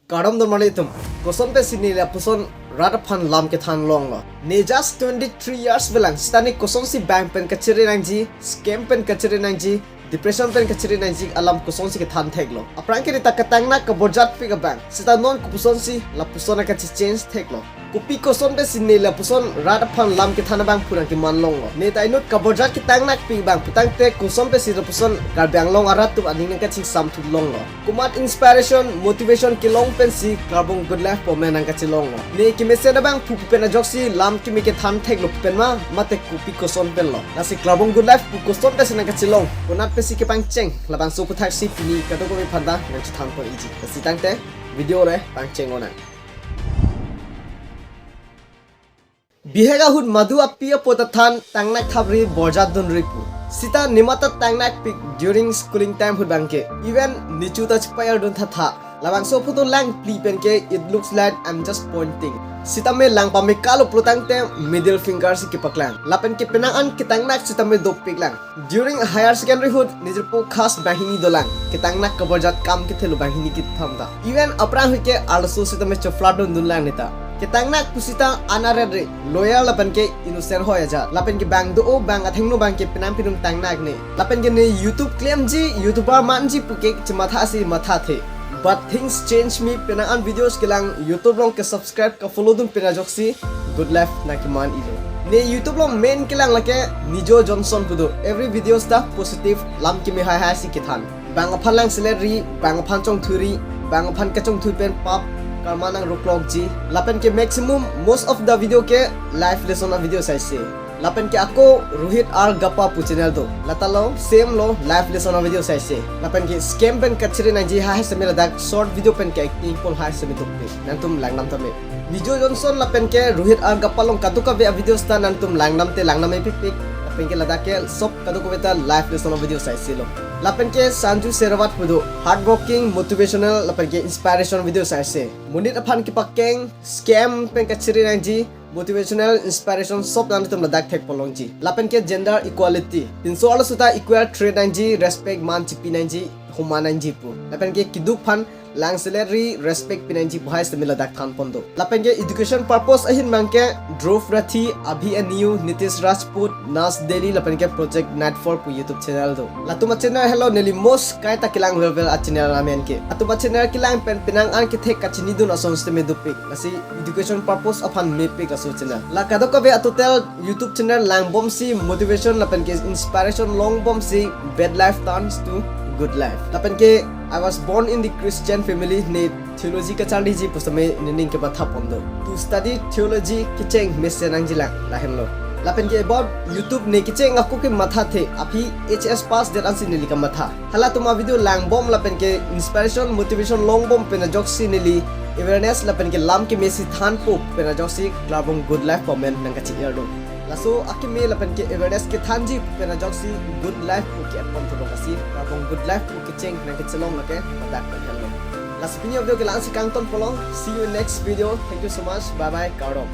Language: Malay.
Kadam don nanglitum. Koson pe sini la puson radaphan lam ke than long lo. Ne just 23 years belang stani koson si bank pen kachiri nangji, scam pen kachiri nangji, depression pen kachiri nangji alam koson si ke than thek lo. Aprang ke ta katang na ka borjat pi ka bank. Sita non ku puson si la puson ka change thek lo. Kupi koson pe sini la puson radaphan lam ke than bang purang ki man long lo. Ne ta inut ka borjat ki tang nak pi bang putang te koson pe si la puson kar bang long arat tu aning ka chi sam tu long lo. Kumat inspiration motivation ki long pen si Klarbong Good Life po men ang kachilong lo. Ne ki mesena bang pu pen na joksi lam ki mi ke than thek lo pen ma mate kupi koson pen lo. Na si Klarbong Good Life pu koson pe sina kachilong. Kunat pe si ke pang cheng labang so puthak si pini kato ko mi phanda nang chi thang ko iji. Si tang te video re pang cheng ona. Bihega hud madu apia potathan tangnak thabri borjat dun ripu. Sita nimata tangnak pik during schooling time hud bangke. Even nichu ta chpayar dun tha. Labang so photo lang pli penke it looks like I'm just pointing. Sitame lang pa me kalo plutang te middle finger si kipaklang. Lapen ke penangan kitangnak sitame do piklang. During higher secondary hood nijpo khas bahini dolang. Kitangnak kaborjat kam ke thelu bahini kit thamda. Even aprang hike also sitame chofladon dunlang nita. Kitangnak pusita anarere loyal lapen ke innocent hoya ja. Lapen ke bang do o bang athengno bang ke penam pinum tangnak ne. Lapen ke ne YouTube claim ji YouTuber manji puke chmatha si matha the. But things change me penangan videos kelang YouTube long ke subscribe ka follow dun pena joksi good life na kiman ilo. Ne YouTube long main kelang lake Nijo Johnson pudo every videos da positive lam kimi hai si kithan. Bang aphan lang salary bang aphan chong thuri bang aphan ka chong thupen pap karma nang roklog ji. Lapen ke maximum most of the video ke life lesson na video sai se. Lapen ke ako Rohit R Gappa pu channel do latalo same lo live lesson na video sai se. Lapen ke scam pen kachiri na ji ha se mera dak short video pen ke acting pon ha se mi tukpe nantum langdam tame. Nijo Johnson lapen ke Rohit R Gappa long katuka be video sta nantum langdam te langnam e pik lapen ke ladak ke sob katuka beta live lesson na video sai se lo. Lapen ke Sanju Serawat pudo hardworking motivational lapen ke inspiration video sai se. Munit aphan ki pakeng scam pen kachiri na ji motivational inspiration sob nan tum ladak thek polongji. Lapen ke gender equality tinso ala suta equal trade nanji respect man chipi nanji human nanji pu. Lapen ke kiduk phan lang salary respect pinanji bhai se miladak khan pondo. Lapen ke education purpose ahin mangke Dhruv Rathi Abhi and New Nitish Rajput Nas Daily lapen ke project Nightfall pu YouTube channel do. Latuma channel hello neli most kai ta kilang level at channel ramen ke. Atuma channel kilang pen pinang an ke thek kachini dun ason ste me dupik. Nasi education purpose upon me pick aso channel. La kado ka be atotel YouTube channel lang bom si motivation lapen ke inspiration long bom si bad life turns to good life. Lapen ke I was born in the Christian family ne theology ka chali ji pusame nining ke batha pondo. To study theology kicheng mesenang jila lahen lo. Lapen ke about YouTube ne kicheng aku ke matha the api HS pass that ansi nili ka matha. Hala tuma video lang bom lapen ke inspiration motivation long bom pena joksi nili awareness lapen ke lam ke mesi than po pena joksi Klarbong Good Life comment nang ka chi erdo. Laso akime lapen ke awareness ke thanji pena joksi good life ke apon to kasi Klarbong Good Life ke cheng nang ke chelong lake badak kan hello. Laso pinyo video ke lang si kangton polong. See you in next video. Thank you so much. Bye bye. Kaudom.